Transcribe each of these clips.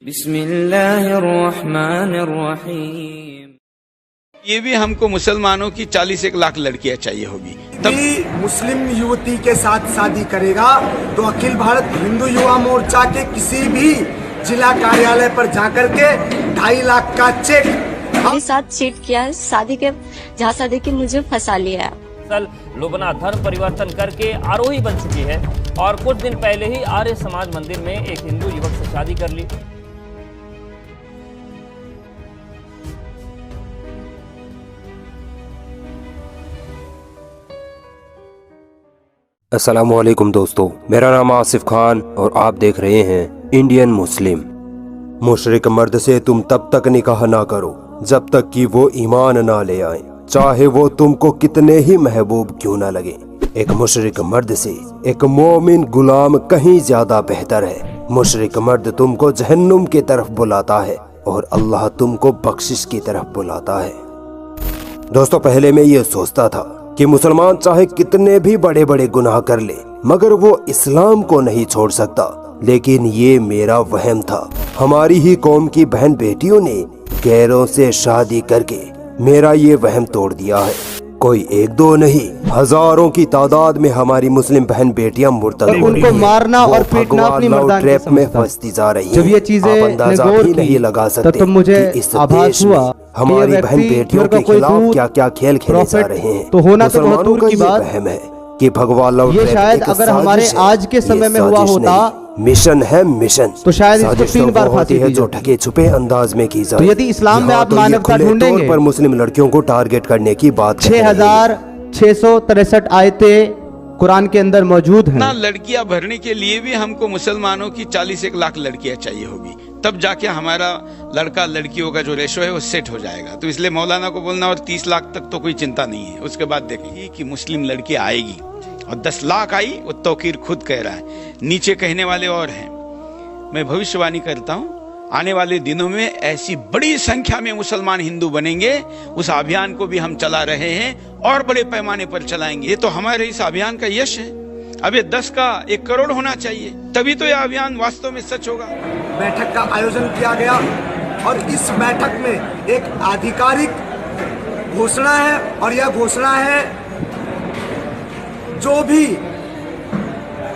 बिस्मिल्लाहिर्रहमानिर्रहीम। ये भी हमको मुसलमानों की 40 लाख लड़कियां चाहिए होगी। तब मुस्लिम युवती के साथ शादी करेगा तो अखिल भारत हिंदू युवा मोर्चा के किसी भी जिला कार्यालय पर जाकर के 2.5 लाख का चेक मेरे साथ चीट किया, शादी के झांसा देके मुझे फंसा लिया। लुबना धर्म परिवर्तन करके आरोही बन चुकी है और कुछ दिन पहले ही आर्य समाज मंदिर में एक हिंदू युवक से शादी कर ली। अस्सलामुअलैकुम दोस्तों, मेरा नाम आसिफ खान और आप देख रहे हैं इंडियन मुस्लिम। मुशरिक मर्द से तुम तब तक निकाह ना करो जब तक कि वो ईमान ना ले आए, चाहे वो तुमको कितने ही महबूब क्यों ना लगे। एक मुशरिक मर्द से एक मोमिन गुलाम कहीं ज्यादा बेहतर है। मुशरिक मर्द तुमको जहन्नुम की तरफ बुलाता है और अल्लाह तुमको बख्शिश की तरफ बुलाता है। दोस्तों, पहले मैं ये सोचता था कि मुसलमान चाहे कितने भी बड़े बड़े गुनाह कर ले मगर वो इस्लाम को नहीं छोड़ सकता, लेकिन ये मेरा वहम था। हमारी ही कौम की बहन बेटियों ने गैरों से शादी करके मेरा ये वहम तोड़ दिया है। कोई एक दो नहीं, हजारों की तादाद में हमारी मुस्लिम बहन बेटियां मुर्तद हो रही हैं। उनको मारना और पीटना अपनी मर्दानगी ट्रैप में फंसती जा रही हैं। जब ये चीजें आप अंदाजा भी नहीं लगा सकते तब मुझे कि इस आभास देश में हुआ हमारी बहन बेटियों के खिलाफ क्या क्या खेल खेले जा रहे हैं। तो होना तो मुसलमानों बहुत दूर का की ये बात वहम है कि भगवान ये शायद अगर हमारे आज के समय में हुआ होता, मिशन है मिशन, तो शायद इसको 3 बार फांसी है दी जो ढके छुपे अंदाज में की जाए। तो यदि इस्लाम में आप मानवता ढूंढेंगे पर मुस्लिम लड़कियों को टारगेट करने की बात 6663 आयतें कुरान के अंदर मौजूद हैं। ना लड़कियां भरने के लिए भी हमको मुसलमानों की 40 लाख लड़कियां चाहिए होगी, तब जाके हमारा लड़का लड़कियों का जो रेशो है वो सेट हो जाएगा। तो इसलिए मौलाना को बोलना और 30 लाख तक तो कोई चिंता नहीं है। उसके बाद देखेंगे कि मुस्लिम लड़की आएगी और 10 लाख आई, वो तौकीर खुद कह रहा है, नीचे कहने वाले और हैं। मैं भविष्यवाणी करता हूँ, आने वाले दिनों में ऐसी बड़ी संख्या में मुसलमान हिंदू बनेंगे। उस अभियान को भी हम चला रहे हैं और बड़े पैमाने पर चलाएंगे। ये तो हमारे इस अभियान का यश है। अब ये 10 का 1 करोड़ होना चाहिए, तभी तो यह अभियान वास्तव में सच होगा। बैठक का आयोजन किया गया और इस बैठक में एक आधिकारिक घोषणा है और यह घोषणा है जो भी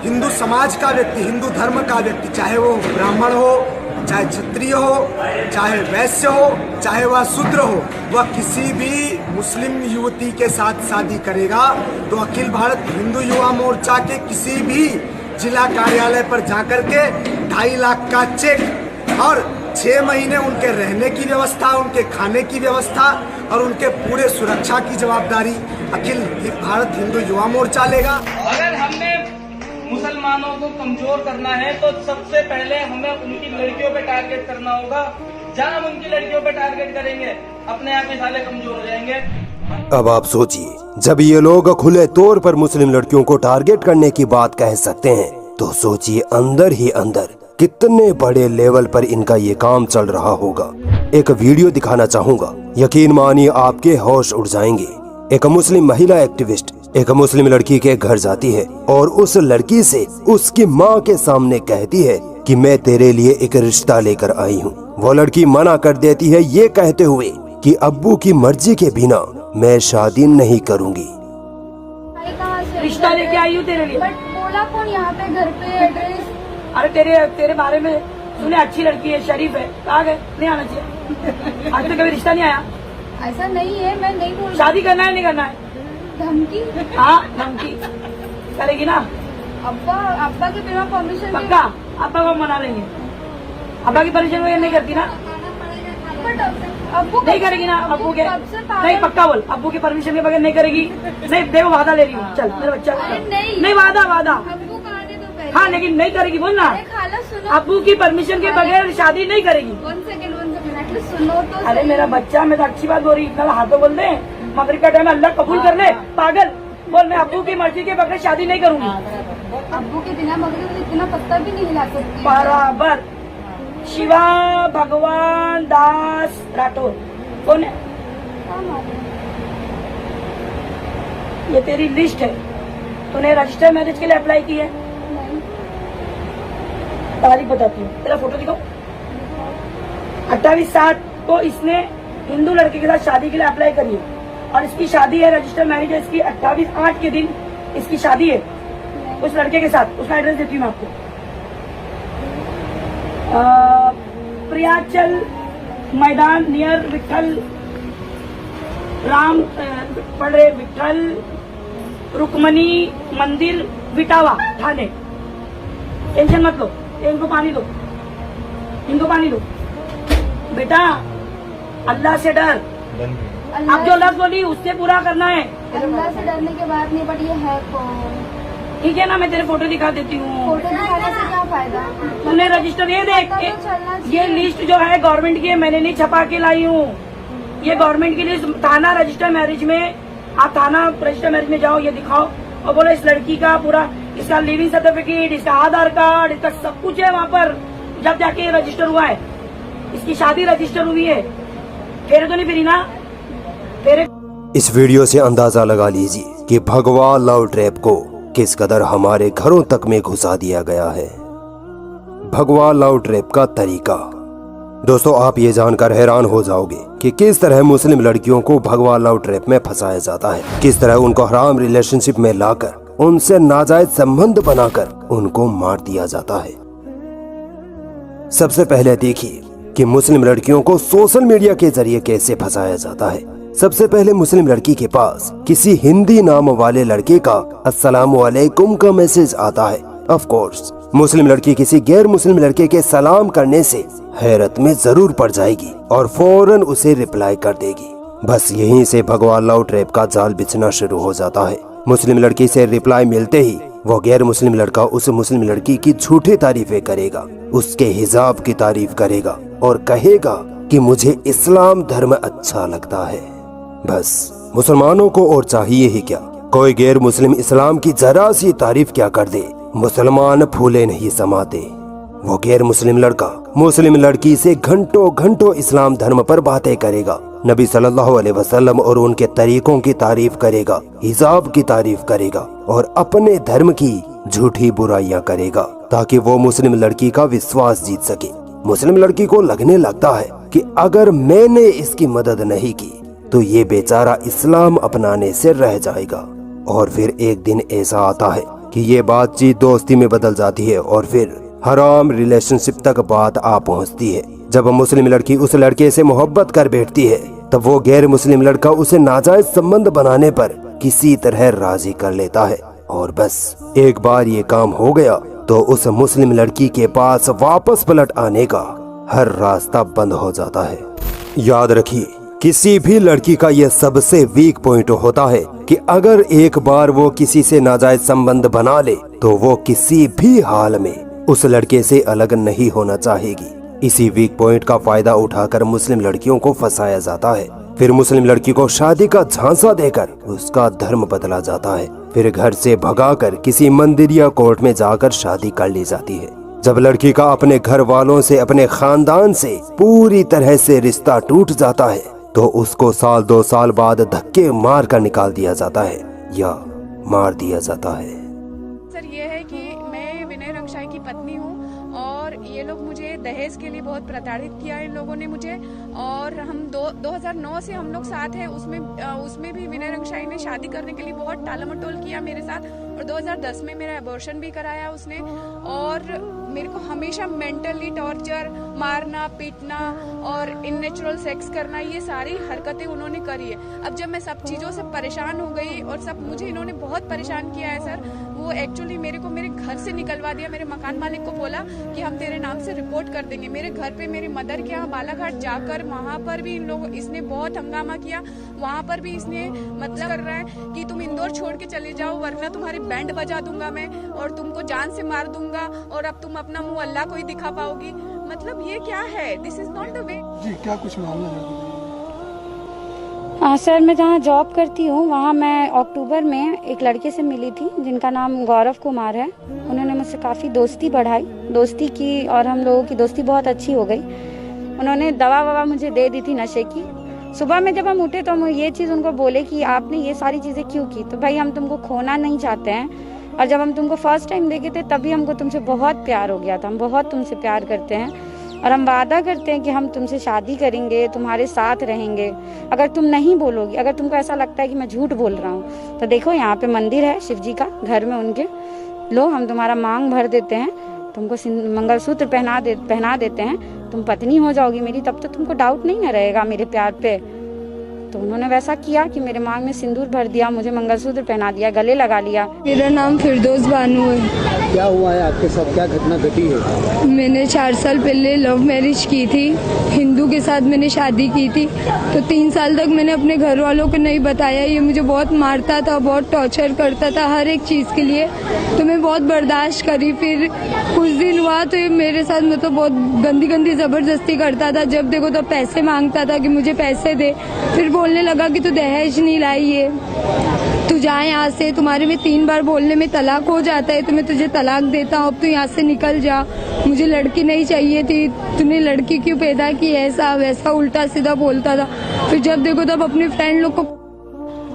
हिंदू समाज का व्यक्ति, हिंदू धर्म का व्यक्ति, चाहे वो ब्राह्मण हो, चाहे क्षत्रिय हो, चाहे वैश्य हो, चाहे वह शूद्र हो, वह किसी भी मुस्लिम युवती के साथ शादी करेगा तो अखिल भारत हिंदू युवा मोर्चा के किसी भी जिला कार्यालय पर जाकर के 2.5 लाख का चेक और 6 महीने उनके रहने की व्यवस्था, उनके खाने की व्यवस्था और उनके पूरे सुरक्षा की जवाबदारी अखिल भारत हिंदू युवा मोर्चा लेगा। अगर हमने मुसलमानों को कमजोर करना है तो सबसे पहले हमें उनकी लड़कियों पे टारगेट करना होगा। जब हम उनकी लड़कियों पे टारगेट करेंगे अपने आप ही साले कमजोर हो जाएंगे। अब आप सोचिए, जब ये लोग खुले तौर पर मुस्लिम लड़कियों को टारगेट करने की बात कह सकते हैं, तो सोचिए अंदर ही अंदर कितने बड़े लेवल पर इनका ये काम चल रहा होगा। एक वीडियो दिखाना चाहूँगा, यकीन मानिए आपके होश उड़ जाएंगे। एक मुस्लिम महिला एक्टिविस्ट एक मुस्लिम लड़की के घर जाती है और उस लड़की से उसकी माँ के सामने कहती है कि मैं तेरे लिए एक रिश्ता लेकर आई हूँ। वो लड़की मना कर देती है ये कहते हुए कि अब्बू की मर्जी के बिना मैं शादी नहीं करूँगी। रिश्ता लेके आई हूँ तेरे लिए। बट बोला कौन यहाँ पे घर पे एड्रेस? अरे तेरे बारे में सुने, अच्छी लड़की है, शरीफ है, कहाँ गए? नहीं आना चाहिए। आज तक कभी रिश्ता नहीं आया। ऐसा नहीं है, मैं नहीं बोल। शादी करना है नहीं करना है? धमकी? हाँ धमकी करेगी ना। अब्बा के बिना परमिशन? पक्का अब्बा को मना लेंगे। अब्बा की परमिशन वगैरह नहीं करती ना? अब्बू नहीं करेगी ना? अब्बू के नहीं, पक्का बोल, अब्बू की परमिशन के बगैर नहीं करेगी। नहीं देखो, वादा ले रही हूँ, चल मेरा बच्चा। नहीं वादा अब्बू कहा दे तो पहले। हाँ लेकिन नहीं करेगी, बोल ना। खाला सुनो, अब्बू की परमिशन के बगैर शादी नहीं करेगी। 1 सेकंड सुनो तो। अरे मेरा बच्चा, मैं तो अच्छी बात बोल रही, इतना हाथों बोल दे। मगरिब का टाइम अल्लाह कबूल कर ले, पागल। बोल मैं अब्बू की मर्जी के बगैर शादी नहीं करूंगी। अब्बू के बिना मगरिब इतना पत्ता भी नहीं हिला सकती। बराबर। शिवा भगवान दास राठौर कौन है? ये तेरी लिस्ट है। तूने रजिस्टर मैरिज के लिए अप्लाई की है? तारीख बताती हूँ, तेरा फोटो दिखाओ। 28/7 को इसने हिंदू लड़के के साथ शादी के लिए अप्लाई करी है और इसकी शादी है, रजिस्टर मैरिज है इसकी 28/8 के दिन इसकी शादी है उस लड़के के साथ। उसका एड्रेस देती हूँ मैं आपको। प्रियाचल मैदान नियर विठल राम पड़े विठल रुक्मणी मंदिर विटावा थाने। टेंशन मत लो, इनको पानी दो, इनको पानी दो बेटा, अल्लाह से डर। अब जो लफ्ज बोली उससे पूरा करना है। अल्लाह से डरने के बाद नहीं, बट ये है कौन? ठीक है ना, मैं तेरे फोटो दिखा देती हूँ। फोटो दिखाने से क्या फायदा? तूने रजिस्टर ये देख, ये लिस्ट जो है गवर्नमेंट की है, मैंने नहीं छपा के लाई हूँ। ये गवर्नमेंट की लिस्ट, थाना रजिस्टर मैरिज में, आप थाना रजिस्टर मैरिज में जाओ, ये दिखाओ और बोलो इस लड़की का पूरा, इसका लिविंग सर्टिफिकेट, इसका आधार कार्ड, इसका सब कुछ है वहाँ पर, जब जाके ये रजिस्टर हुआ है। इसकी शादी रजिस्टर हुई है। फेरे तो नहीं फिरी ना? फेरे। इस वीडियो से अंदाजा लगा लीजिए कि भगवा लव ट्रैप को किस कदर हमारे घरों तक में घुसा दिया गया है। भगवा लव ट्रैप का तरीका, दोस्तों आप ये जानकर हैरान हो जाओगे कि किस तरह मुस्लिम लड़कियों को भगवा लव ट्रैप में फंसाया जाता है, किस तरह उनको हराम रिलेशनशिप में लाकर उनसे नाजायज संबंध बनाकर उनको मार दिया जाता है। सबसे पहले देखिए कि मुस्लिम लड़कियों को सोशल मीडिया के जरिए कैसे फंसाया जाता है। सबसे पहले मुस्लिम लड़की के पास किसी हिंदी नाम वाले लड़के का अस्सलामु अलैकुम का मैसेज आता है। ऑफ कोर्स मुस्लिम लड़की किसी गैर मुस्लिम लड़के के सलाम करने से हैरत में जरूर पड़ जाएगी और फौरन उसे रिप्लाई कर देगी। बस यहीं से भगवा लव ट्रैप का जाल बिछना शुरू हो जाता है। मुस्लिम लड़की से रिप्लाई मिलते ही वो गैर मुस्लिम लड़का उस मुस्लिम लड़की की झूठी तारीफें करेगा, उसके हिजाब की तारीफ करेगा और कहेगा कि मुझे इस्लाम धर्म अच्छा लगता है। बस मुसलमानों को और चाहिए ही क्या, कोई गैर मुस्लिम इस्लाम की जरा सी तारीफ क्या कर दे, मुसलमान फूले नहीं समाते। वो गैर मुस्लिम लड़का मुस्लिम लड़की से घंटों घंटों इस्लाम धर्म पर बातें करेगा, नबी सल्लल्लाहु अलैहि वसल्लम और उनके तरीकों की तारीफ करेगा, हिजाब की तारीफ करेगा और अपने धर्म की झूठी बुराइयां करेगा ताकि वो मुस्लिम लड़की का विश्वास जीत सके। मुस्लिम लड़की को लगने लगता है कि अगर मैंने इसकी मदद नहीं की तो ये बेचारा इस्लाम अपनाने से रह जाएगा। और फिर एक दिन ऐसा आता है कि ये बातचीत दोस्ती में बदल जाती है और फिर हराम रिलेशनशिप तक बात आ पहुंचती है। जब मुस्लिम लड़की उस लड़के से मोहब्बत कर बैठती है तब वो गैर मुस्लिम लड़का उसे नाजायज संबंध बनाने पर किसी तरह राजी कर लेता है और बस एक बार ये काम हो गया तो उस मुस्लिम लड़की के पास वापस पलट आने का हर रास्ता बंद हो जाता है। याद रखिए, किसी भी लड़की का यह सबसे वीक पॉइंट होता है कि अगर एक बार वो किसी से नाजायज संबंध बना ले तो वो किसी भी हाल में उस लड़के से अलग नहीं होना चाहेगी। इसी वीक पॉइंट का फायदा उठाकर मुस्लिम लड़कियों को फंसाया जाता है। फिर मुस्लिम लड़की को शादी का झांसा देकर उसका धर्म बदला जाता है। फिर घर से भगाकर किसी मंदिर या कोर्ट में जाकर शादी कर ली जाती है। जब लड़की का अपने घर वालों से, अपने खानदान से पूरी तरह से रिश्ता टूट जाता है तो उसको 1-2 साल बाद धक्के मार कर निकाल दिया जाता है या मार दिया जाता है। सर ये है कि मैं विनय रंगशाही की पत्नी हूँ और ये लोग मुझे दहेज के लिए बहुत प्रताड़ित किया इन लोगों ने मुझे। और हम 2009 से हम लोग साथ हैं, उसमें भी विनय रंगशाही ने शादी करने के लिए बहुत टालमटोल किया मेरे साथ और 2010 में मेरा अबॉर्शन भी कराया उसने और मेरे को हमेशा मेंटली टॉर्चर, मारना पीटना और इननेचुरल सेक्स करना, ये सारी हरकतें उन्होंने करी है। अब जब मैं सब चीज़ों से परेशान हो गई और सब मुझे इन्होंने बहुत परेशान किया है सर, वो एक्चुअली मेरे को मेरे घर से निकलवा दिया। मेरे मकान मालिक को बोला कि हम तेरे नाम से रिपोर्ट कर देंगे। मेरे घर पे मेरी मदर के यहाँ बालाघाट जाकर वहाँ पर भी इसने बहुत हंगामा किया। वहाँ पर भी इसने मतलब कर रहा है कि तुम इंदौर छोड़ के चले जाओ वरना तुम्हारी बैंड बजा दूंगा मैं और तुमको जान से मार दूंगा और अब तुम अपना मुंह अल्लाह को ही दिखा पाओगी। मतलब ये क्या है? This is not the way. जी क्या कुछ मामला है? सर मैं जहाँ जॉब करती हूँ वहाँ मैं अक्टूबर में एक लड़के से मिली थी जिनका नाम गौरव कुमार है। उन्होंने मुझसे काफ़ी दोस्ती बढ़ाई, दोस्ती की और हम लोगों की दोस्ती बहुत अच्छी हो गई। उन्होंने दवा ववा मुझे दे दी थी नशे की। सुबह में जब हम उठे तो हम ये चीज़ उनको बोले कि आपने ये सारी चीज़ें क्यों की? तो भाई हम तुमको खोना नहीं चाहते हैं और जब हम तुमको फर्स्ट टाइम देखे थे तभी हमको तुमसे बहुत प्यार हो गया था, हम बहुत तुमसे प्यार करते हैं और हम वादा करते हैं कि हम तुमसे शादी करेंगे, तुम्हारे साथ रहेंगे। अगर तुम नहीं बोलोगी, अगर तुमको ऐसा लगता है कि मैं झूठ बोल रहा हूँ, तो देखो यहाँ पे मंदिर है शिव जी का, घर में उनके, लो हम तुम्हारा मांग भर देते हैं, तुमको मंगलसूत्र पहना देते हैं, तुम पत्नी हो जाओगी मेरी, तब तो तुमको डाउट नहीं ना रहेगा मेरे प्यार पे। तो उन्होंने वैसा किया कि मेरे मांग में सिंदूर भर दिया, मुझे मंगलसूत्र पहना दिया, गले लगा लिया। मेरा नाम फिरदौस बानू है। क्या हुआ है आपके साथ, क्या घटना घटी है? मैंने 4 साल पहले लव मैरिज की थी, हिंदू के साथ मैंने शादी की थी। तो 3 साल तक मैंने अपने घर वालों को नहीं बताया। ये मुझे बहुत मारता था, बहुत टॉर्चर करता था हर एक चीज़ के लिए। तो मैं बहुत बर्दाश्त करी। फिर कुछ दिन हुआ तो ये मेरे साथ मतलब बहुत गंदी गंदी ज़बरदस्ती करता था। जब देखो तो पैसे मांगता था कि मुझे पैसे दे। फिर बोलने लगा कि तू दहेज नहीं लाई है, तू जा यहाँ से, तुम्हारे में 3 बार बोलने में तलाक हो जाता है, तो मैं तुझे तलाक देता हूँ, अब तू यहाँ से निकल जा, मुझे लड़की नहीं चाहिए थी, तूने लड़की क्यों पैदा की, ऐसा वैसा उल्टा सीधा बोलता था। फिर जब देखो तब अपने फ्रेंड लोग को।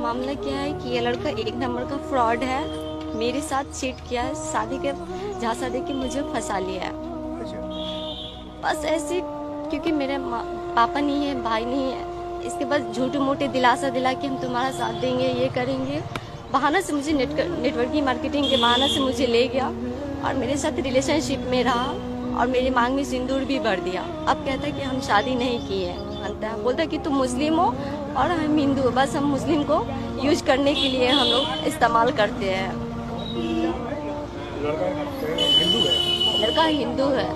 मामला क्या है कि ये लड़का 1 नंबर का फ्रॉड है, मेरे साथ चीट किया है, शादी के झांसा दे के मुझे फंसा लिया है। बस ऐसे, क्योंकि मेरे पापा नहीं है, भाई नहीं है, इसके बाद झूठे मोटे दिलासा दिला कि हम तुम्हारा साथ देंगे, ये करेंगे, बहाना से मुझे नेटवर्किंग मार्केटिंग के बहाना से मुझे ले गया और मेरे साथ रिलेशनशिप में रहा और मेरी मांग में सिंदूर भी भर दिया। अब कहता है कि हम शादी नहीं की है, मानता है, बोलता है कि तुम मुस्लिम हो और हम हिंदू, बस हम मुस्लिम को यूज करने के लिए हम लोग इस्तेमाल करते हैं। लड़का हिंदू है।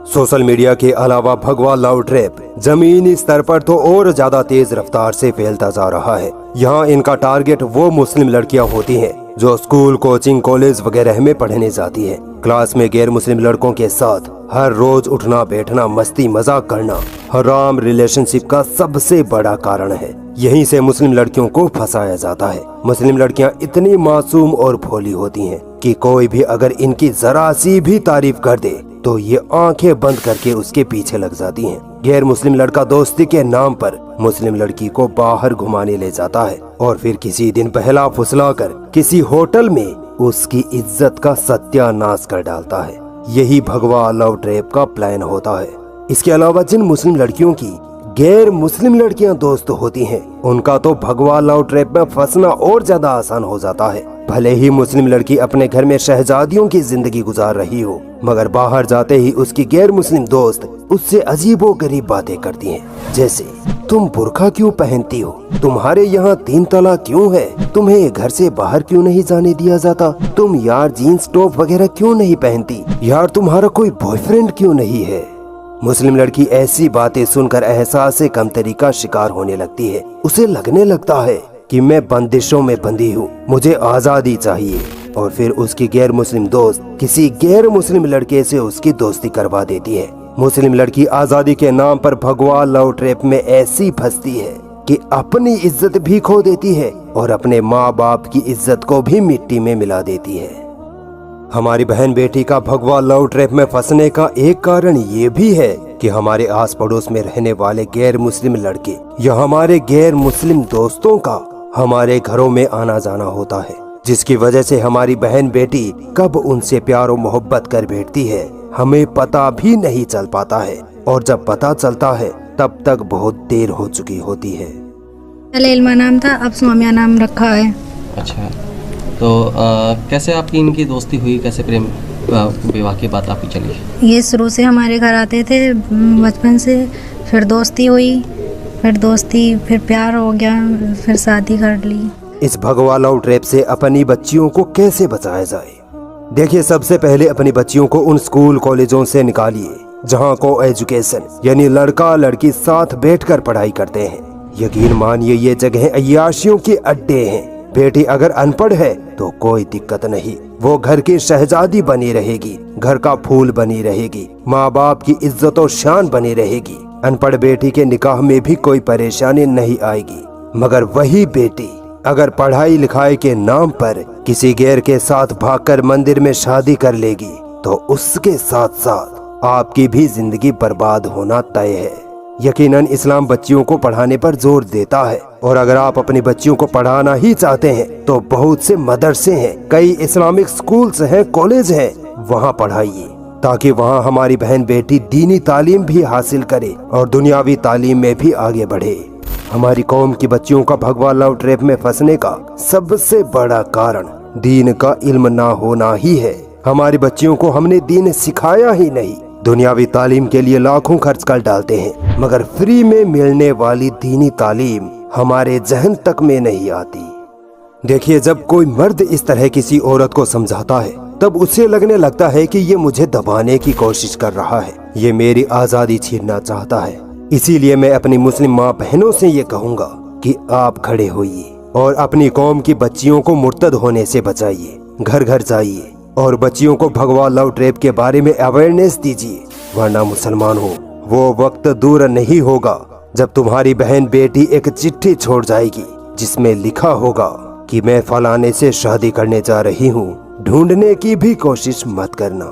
सोशल मीडिया के अलावा भगवा लव ट्रैप जमीनी स्तर पर तो और ज्यादा तेज रफ्तार से फैलता जा रहा है। यहाँ इनका टारगेट वो मुस्लिम लड़कियाँ होती हैं जो स्कूल, कोचिंग, कॉलेज वगैरह में पढ़ने जाती हैं। क्लास में गैर मुस्लिम लड़कों के साथ हर रोज उठना बैठना, मस्ती मजाक करना हराम रिलेशनशिप का सबसे बड़ा कारण है। यहीं से मुस्लिम लड़कियों को फंसाया जाता है। मुस्लिम लड़कियां इतनी मासूम और भोली होती हैं कि कोई भी अगर इनकी जरा सी भी तारीफ कर दे तो ये आंखें बंद करके उसके पीछे लग जाती हैं। गैर मुस्लिम लड़का दोस्ती के नाम पर मुस्लिम लड़की को बाहर घुमाने ले जाता है और फिर किसी दिन बहला फुसलाकर किसी होटल में उसकी इज्जत का सत्यानाश कर डालता है। यही भगवा लव ट्रैप का प्लान होता है। इसके अलावा जिन मुस्लिम लड़कियों की गैर मुस्लिम लड़कियां दोस्त होती हैं, उनका तो भगवा लव ट्रैप में फंसना और ज्यादा आसान हो जाता है। भले ही मुस्लिम लड़की अपने घर में शहजादियों की जिंदगी गुजार रही हो, मगर बाहर जाते ही उसकी गैर मुस्लिम दोस्त उससे अजीबो गरीब बातें करती हैं, जैसे तुम बुर्का क्यों पहनती हो, तुम्हारे यहाँ 3 तलाक क्यों है, तुम्हें घर से बाहर क्यों नहीं जाने दिया जाता, तुम यार जीन्स टॉप वगैरह क्यों नहीं पहनती, यार तुम्हारा कोई बॉयफ्रेंड क्यों नहीं है। मुस्लिम लड़की ऐसी बातें सुनकर एहसास से कमतरी का शिकार होने लगती है। उसे लगने लगता है कि मैं बंदिशों में बंधी हूँ, मुझे आजादी चाहिए, और फिर उसकी गैर मुस्लिम दोस्त किसी गैर मुस्लिम लड़के से उसकी दोस्ती करवा देती है। मुस्लिम लड़की आजादी के नाम पर भगवा लव ट्रैप में ऐसी फंसती है कि अपनी इज्जत भी खो देती है और अपने माँ बाप की इज्जत को भी मिट्टी में मिला देती है। हमारी बहन बेटी का भगवा लव ट्रैप में फंसने का एक कारण ये भी है कि हमारे आस पड़ोस में रहने वाले गैर मुस्लिम लड़के या हमारे गैर मुस्लिम दोस्तों का हमारे घरों में आना जाना होता है, जिसकी वजह से हमारी बहन बेटी कब उनसे प्यार और मोहब्बत कर बैठती है हमें पता भी नहीं चल पाता है, और जब पता चलता है तब तक बहुत देर हो चुकी होती है। पहले इल्मा नाम था, अब स्वामिया नाम रखा है। अच्छा, तो कैसे आपकी इनकी दोस्ती हुई, कैसे प्रेम विवाह की बात आपकी चली? ये शुरू से हमारे घर आते थे बचपन से, फिर दोस्ती हुई, फिर प्यार हो गया, फिर शादी कर ली। इस भगवा लव ट्रैप से अपनी बच्चियों को कैसे बचाया जाए? देखिए, सबसे पहले अपनी बच्चियों को उन स्कूल कॉलेजों से निकालिए जहां को एजुकेशन यानी लड़का लड़की साथ बैठकर पढ़ाई करते हैं। यकीन मानिए ये जगह अय्याशियों के अड्डे हैं। बेटी अगर अनपढ़ है तो कोई दिक्कत नहीं, वो घर की शहजादी बनी रहेगी, घर का फूल बनी रहेगी, माँ बाप की इज्जत और शान बनी रहेगी। अनपढ़ बेटी के निकाह में भी कोई परेशानी नहीं आएगी। मगर वही बेटी अगर पढ़ाई लिखाई के नाम पर किसी गैर के साथ भागकर मंदिर में शादी कर लेगी तो उसके साथ साथ आपकी भी जिंदगी बर्बाद होना तय है। यकीनन इस्लाम बच्चियों को पढ़ाने पर जोर देता है, और अगर आप अपनी बच्चियों को पढ़ाना ही चाहते हैं तो बहुत से मदरसे हैं, कई इस्लामिक स्कूल्स हैं, कॉलेज हैं, वहाँ पढ़ाइए ताकि वहाँ हमारी बहन बेटी दीनी तालीम भी हासिल करे और दुनियावी तालीम में भी आगे बढ़े। हमारी कौम की बच्चियों का भगवा लव ट्रैप में फंसने का सबसे बड़ा कारण दीन का इल्म ना होना ही है। हमारी बच्चियों को हमने दीन सिखाया ही नहीं। दुनियावी तालीम के लिए लाखों खर्च कर डालते हैं, मगर फ्री में मिलने वाली दीनी तालीम हमारे जहन तक में नहीं आती। देखिए, जब कोई मर्द इस तरह किसी औरत को समझाता है तब उसे लगने लगता है कि ये मुझे दबाने की कोशिश कर रहा है, ये मेरी आजादी छीनना चाहता है। इसीलिए मैं अपनी मुस्लिम माँ बहनों से ये कहूँगा कि आप खड़े होइए और अपनी कौम की बच्चियों को मुर्तद होने से बचाइए। घर घर जाइए और बच्चियों को भगवा लव ट्रैप के बारे में अवेयरनेस दीजिए, वरना मुसलमान हो वो वक्त दूर नहीं होगा जब तुम्हारी बहन बेटी एक चिट्ठी छोड़ जाएगी जिसमें लिखा होगा कि मैं फलाने से शादी करने जा रही हूँ, ढूंढने की भी कोशिश मत करना।